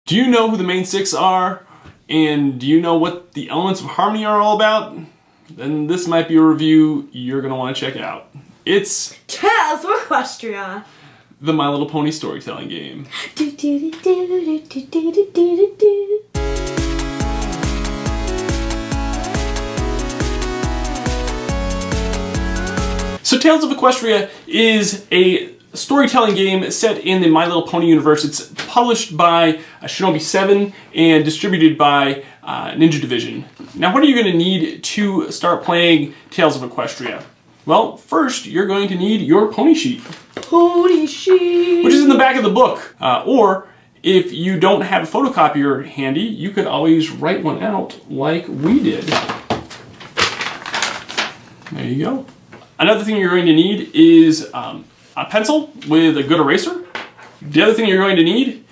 Do you know who the main six are? And do you know what the elements of harmony are all about? Then this might be a review you're going to want to check out. It's Tales of Equestria, the My Little Pony storytelling game. So Tales of Equestria is a storytelling game set in the My Little Pony universe. It's published by Shinobi 7 and distributed by Ninja Division. Now, what are you going to need to start playing Tales of Equestria? Well, first you're going to need your pony sheet. Pony sheet! Which is in the back of the book. Or if you don't have a photocopier handy, you could always write one out like we did. There you go. Another thing you're going to need is a pencil with a good eraser. The other thing you're going to need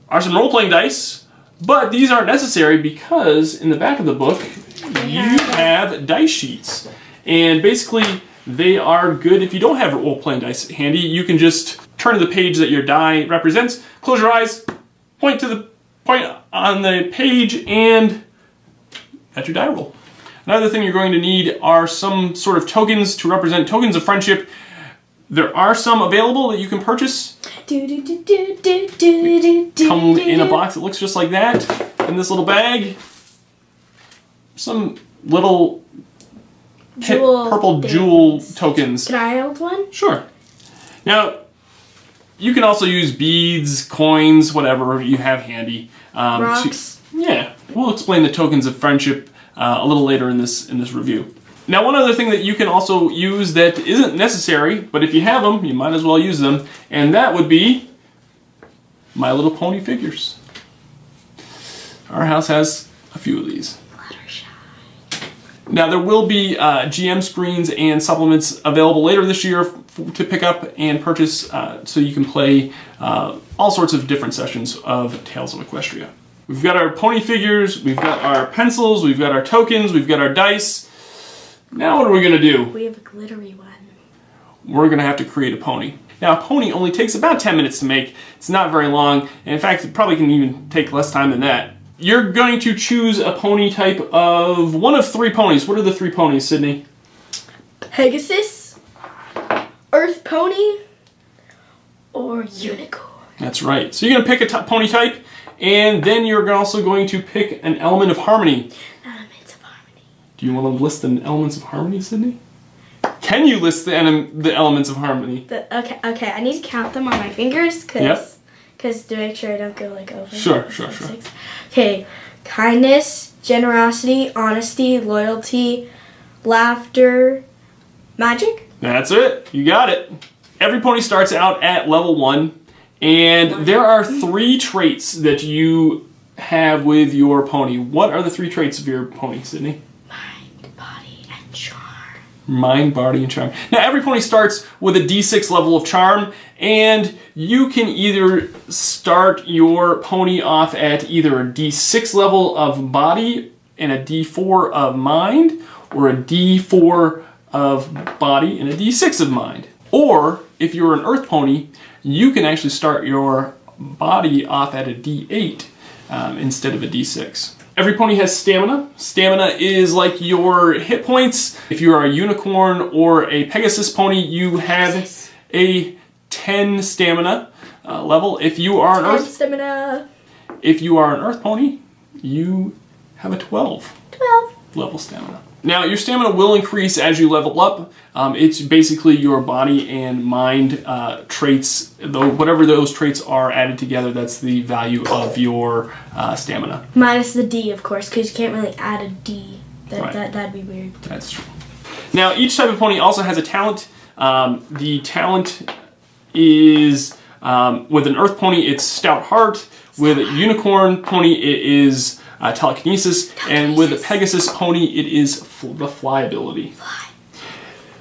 are some role-playing dice, but these aren't necessary because in the back of the book you have dice sheets. And basically they are good if you don't have role-playing dice handy. You can just turn to the page that your die represents, close your eyes, point to the point on the page, and that's your die roll. Another thing you're going to need are some sort of tokens to represent tokens of friendship. There are some available that you can purchase. Come in a box that looks just like that. In this little bag, some little purple jewel tokens. Can I hold one? Sure. Now, you can also use beads, coins, whatever you have handy. Rocks. Yeah, we'll explain the tokens of friendship a little later in this review. Now, one other thing that you can also use that isn't necessary, but if you have them, you might as well use them, and that would be My Little Pony figures. Our house has a few of these. Now, there will be GM screens and supplements available later this year to pick up and purchase so you can play all sorts of different sessions of Tales of Equestria. We've got our pony figures, we've got our pencils, we've got our tokens, we've got our dice. Now what are we going to do? We have a glittery one. We're going to have to create a pony. Now, a pony only takes about 10 minutes to make. It's not very long, and in fact, it probably can even take less time than that. You're going to choose a pony type of one of three ponies. What are the three ponies, Sydney? Pegasus, Earth Pony, or Unicorn. That's right. So you're going to pick a pony type, and then you're also going to pick an element of harmony. Elements of harmony. Do you want to list the elements of harmony, Sydney? Can you list the elements of harmony? Okay. I need to count them on my fingers, because to make sure I don't go like over. Sure. Okay, kindness, generosity, honesty, loyalty, laughter, magic. That's it. You got it. Every pony starts out at level 1, and there are 3 traits that you have with your pony. What are the 3 traits of your pony, Sydney? Mind, body, and charm. Mind, body, and charm. Now, every pony starts with a D6 level of charm, and you can either start your pony off at either a D6 level of body and a D4 of mind, or a D4 of body and a D6 of mind. Or, if you're an earth pony, you can actually start your body off at a D8 instead of a D6. Every pony has stamina. Stamina is like your hit points. If you are a unicorn or a Pegasus pony, you have a 10 stamina level. If you are an earth pony, you have a 12 level stamina. Now, your stamina will increase as you level up. It's basically your body and mind traits. Whatever those traits are added together, that's the value of your stamina. Minus the D, of course, because you can't really add a D. That'd be weird. That's true. Now, each type of pony also has a talent. The talent is, with an earth pony, it's stout heart. With a unicorn pony, it is telekinesis. And with a Pegasus pony, it is the fly ability. Fly.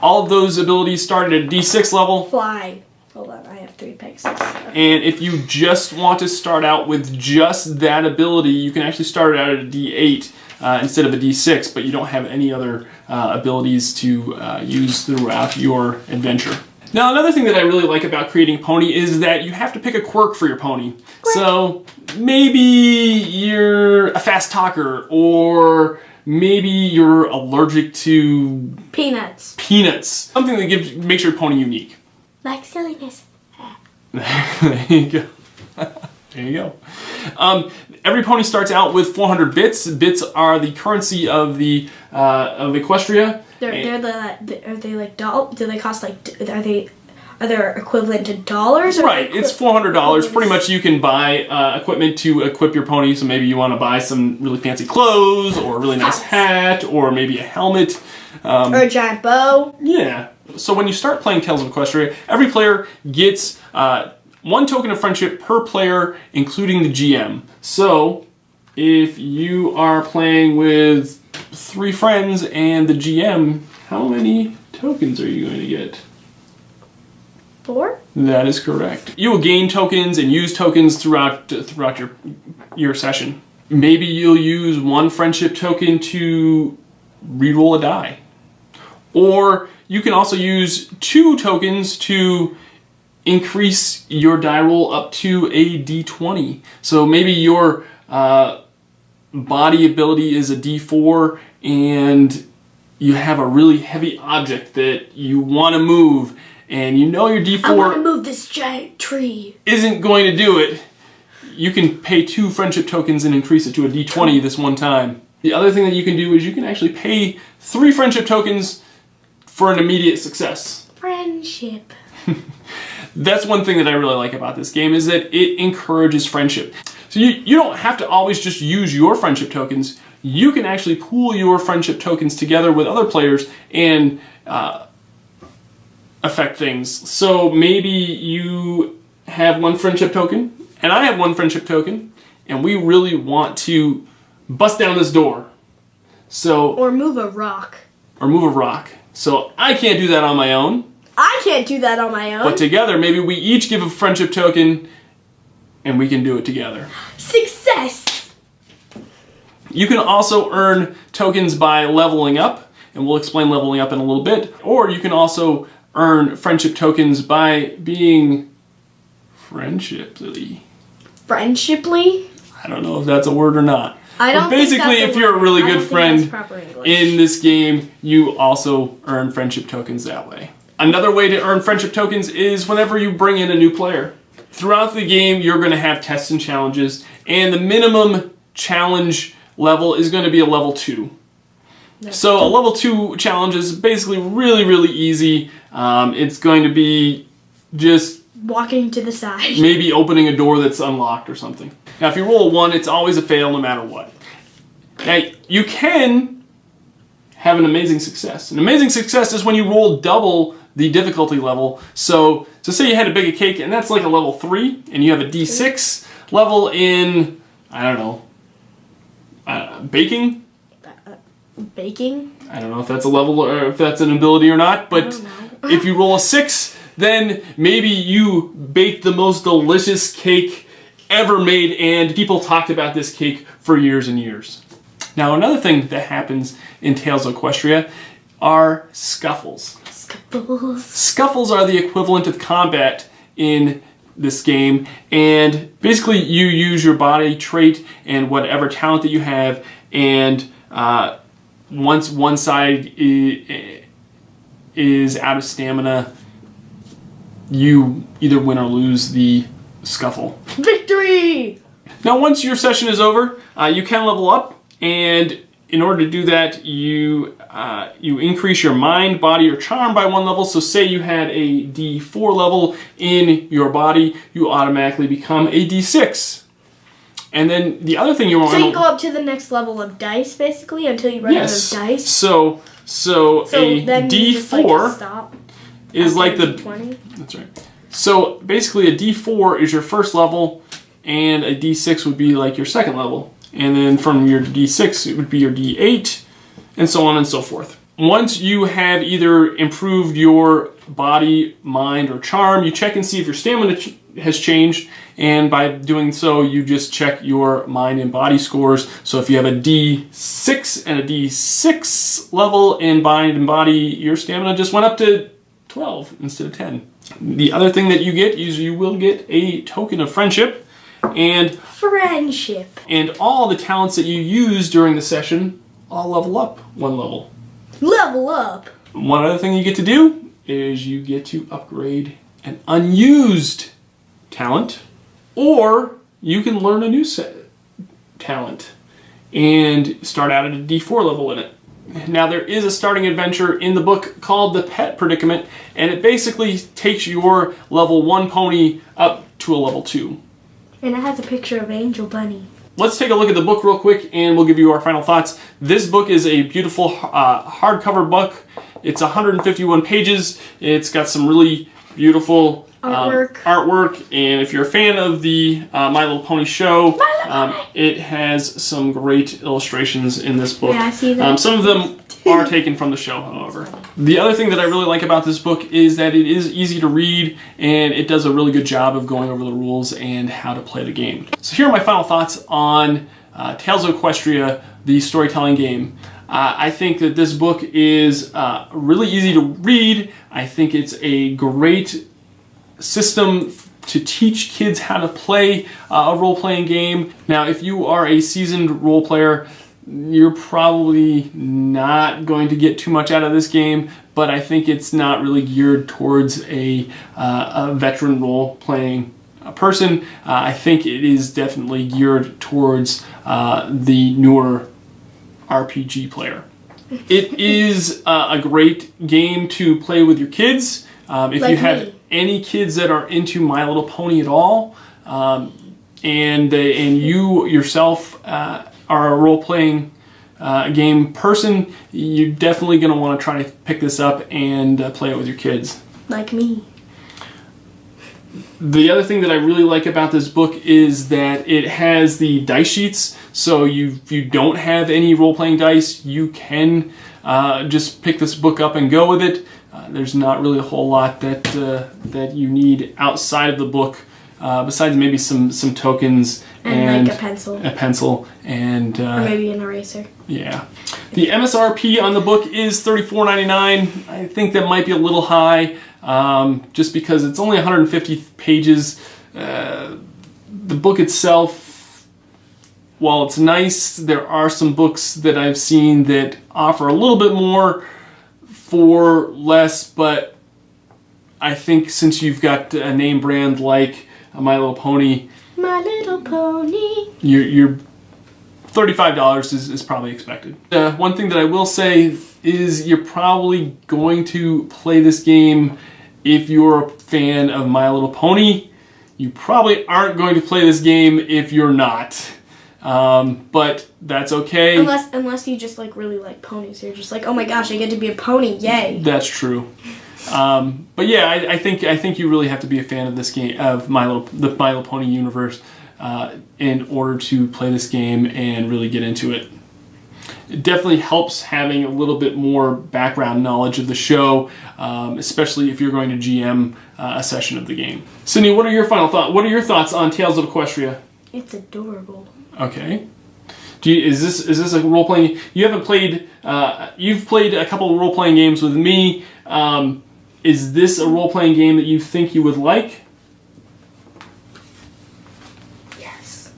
All of those abilities start at a D6 level. Fly. Hold on, I have 3 Pegasus. Okay. And if you just want to start out with just that ability, you can actually start it out at a D8 instead of a D6, but you don't have any other abilities to use throughout your adventure. Now, another thing that I really like about creating a pony is that you have to pick a quirk for your pony. Quirk. So maybe you're a fast talker, or maybe you're allergic to peanuts. Peanuts. Something that makes your pony unique. Like silliness. There you go. There you go. Every pony starts out with 400 bits. Bits are the currency of the of Equestria. Are they like dollars? Do they cost like? Are they equivalent to dollars? Or right. It's $400. Pretty much, you can buy equipment to equip your pony. So maybe you want to buy some really fancy clothes, or a really nice hat, or maybe a helmet, or a giant bow. Yeah. So when you start playing Tales of Equestria, every player gets 1 token of friendship per player, including the GM. So if you are playing with 3 friends and the GM, how many tokens are you going to get? 4? That is correct. You will gain tokens and use tokens throughout your session. Maybe you'll use 1 friendship token to reroll a die. Or you can also use 2 tokens to increase your die roll up to a d20. So maybe your body ability is a d4, and you have a really heavy object that you want to move, and you know your d4 I want to move this giant tree isn't going to do it. You can pay 2 friendship tokens and increase it to a d20 this one time. The other thing that you can do is you can actually pay 3 friendship tokens for an immediate success. Friendship. That's one thing that I really like about this game, is that it encourages friendship. So you don't have to always just use your friendship tokens. You can actually pool your friendship tokens together with other players and affect things. So maybe you have 1 friendship token, and I have 1 friendship token, and we really want to bust down this door. Or move a rock. So I can't do that on my own. I can't do that on my own. But together, maybe we each give a friendship token, and we can do it together. Success! You can also earn tokens by leveling up, and we'll explain leveling up in a little bit. Or you can also earn friendship tokens by being friendshiply. Friendshiply? I don't know if that's a word or not. I don't but basically, think that's if you're a really good friend in this game, you also earn friendship tokens that way. Another way to earn friendship tokens is whenever you bring in a new player. Throughout the game, you're going to have tests and challenges, and the minimum challenge level is going to be a level 2. So a level 2 challenge is basically really, really easy. It's going to be just walking to the side. Maybe opening a door that's unlocked or something. Now, if you roll a 1, it's always a fail no matter what. Now, you can have an amazing success. An amazing success is when you roll double the difficulty level. So say you had a bake a cake, and that's like a level 3, and you have a D6 level in, I don't know, baking? Baking? I don't know if that's a level or if that's an ability or not, but if you roll a 6, then maybe you baked the most delicious cake ever made, and people talked about this cake for years and years. Now, another thing that happens in Tales of Equestria are scuffles. Scuffles are the equivalent of combat in this game, and basically you use your body trait and whatever talent that you have, and once one side is out of stamina, you either win or lose the scuffle. Victory! Now, once your session is over, you can level up, and in order to do that, you increase your mind, body, or charm by 1 level. So say you had a D4 level in your body, you automatically become a D6. And then the other thing you want to... So you go up to the next level of dice, basically, until you run out of dice? So a D4 stop is like the... D20? That's right. So basically a D4 is your first level, and a D6 would be like your second level. And then from your D6, it would be your D8, and so on and so forth. Once you have either improved your body, mind, or charm, you check and see if your stamina has changed, and by doing so, you just check your mind and body scores. So if you have a D6 and a D6 level in mind and body, your stamina just went up to 12 instead of 10. The other thing that you get is you will get a token of friendship and all the talents that you use during the session all level up 1 level. Level up! One other thing you get to do is you get to upgrade an unused talent, or you can learn a new talent and start out at a D4 level in it. Now there is a starting adventure in the book called The Pet Predicament, and it basically takes your level 1 pony up to a level 2. And it has a picture of Angel Bunny. Let's take a look at the book real quick and we'll give you our final thoughts. This book is a beautiful hardcover book. It's 151 pages. It's got some really beautiful artwork, and if you're a fan of the My Little Pony show, it has some great illustrations in this book. Yeah, I see that. Some of them are taken from the show, however. The other thing that I really like about this book is that it is easy to read, and it does a really good job of going over the rules and how to play the game. So here are my final thoughts on Tales of Equestria, the storytelling game. I think that this book is really easy to read. I think it's a great system to teach kids how to play a role-playing game. Now, if you are a seasoned role player, you're probably not going to get too much out of this game, but I think it's not really geared towards a veteran role-playing person. I think it is definitely geared towards the newer RPG player. It is a great game to play with your kids. If you have any kids that are into My Little Pony at all, and you yourself are a role-playing game person, you're definitely going to want to try to pick this up and play it with your kids. Like me. The other thing that I really like about this book is that it has the dice sheets, so if you don't have any role-playing dice, you can just pick this book up and go with it. There's not really a whole lot that you need outside of the book, besides maybe some tokens and like a pencil. And or maybe an eraser. Yeah. The MSRP on the book is $34.99. I think that might be a little high, just because it's only 150 pages. The book itself, while it's nice, there are some books that I've seen that offer a little bit more for less, but I think since you've got a name brand like My Little Pony, your $35 is probably expected. One thing that I will say is you're probably going to play this game if you're a fan of My Little Pony. You probably aren't going to play this game if you're not. But that's okay. Unless you just really like ponies. You're just like, oh my gosh, I get to be a pony, yay. That's true. But yeah, I think you really have to be a fan of this game, of the My Little Pony universe, in order to play this game and really get into it. It definitely helps having a little bit more background knowledge of the show, especially if you're going to GM a session of the game. Sydney, what are your final thoughts? What are your thoughts on Tales of Equestria? It's adorable. Okay. Is this a role playing? You haven't played. You've played a couple of role playing games with me. Is this a role playing game that you think you would like? Yes.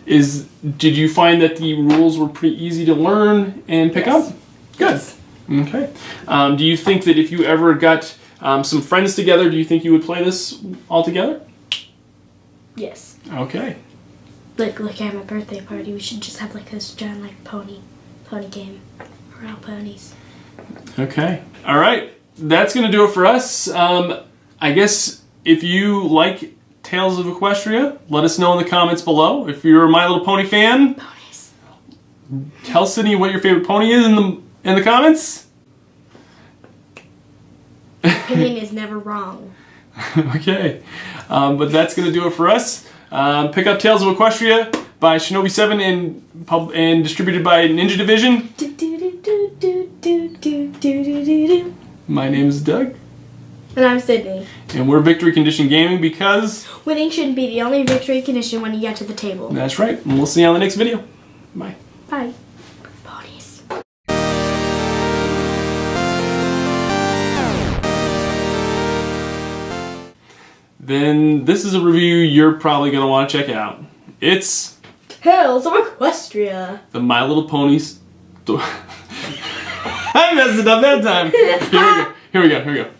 Did you find that the rules were pretty easy to learn and pick up? Good. Okay. Do you think that if you ever got some friends together, do you think you would play this all together? Yes. Okay. Like at my birthday party, we should just have this giant pony game around ponies. Okay. All right. That's going to do it for us. I guess if you like Tales of Equestria, let us know in the comments below. If you're a My Little Pony fan, ponies. Tell Sydney what your favorite pony is in the comments. Opinion is never wrong. Okay. But that's going to do it for us. Pick up Tales of Equestria by Shinobi 7 and distributed by Ninja Division. My name is Doug. And I'm Sydney. And we're Victory Condition Gaming because winning shouldn't be the only victory condition when you get to the table. That's right. And we'll see you on the next video. Bye. Bye. Ponies. then this is a review you're probably going to want to check out. It's Tales of Equestria. the My Little Ponies. I messed it up that time. Here we go.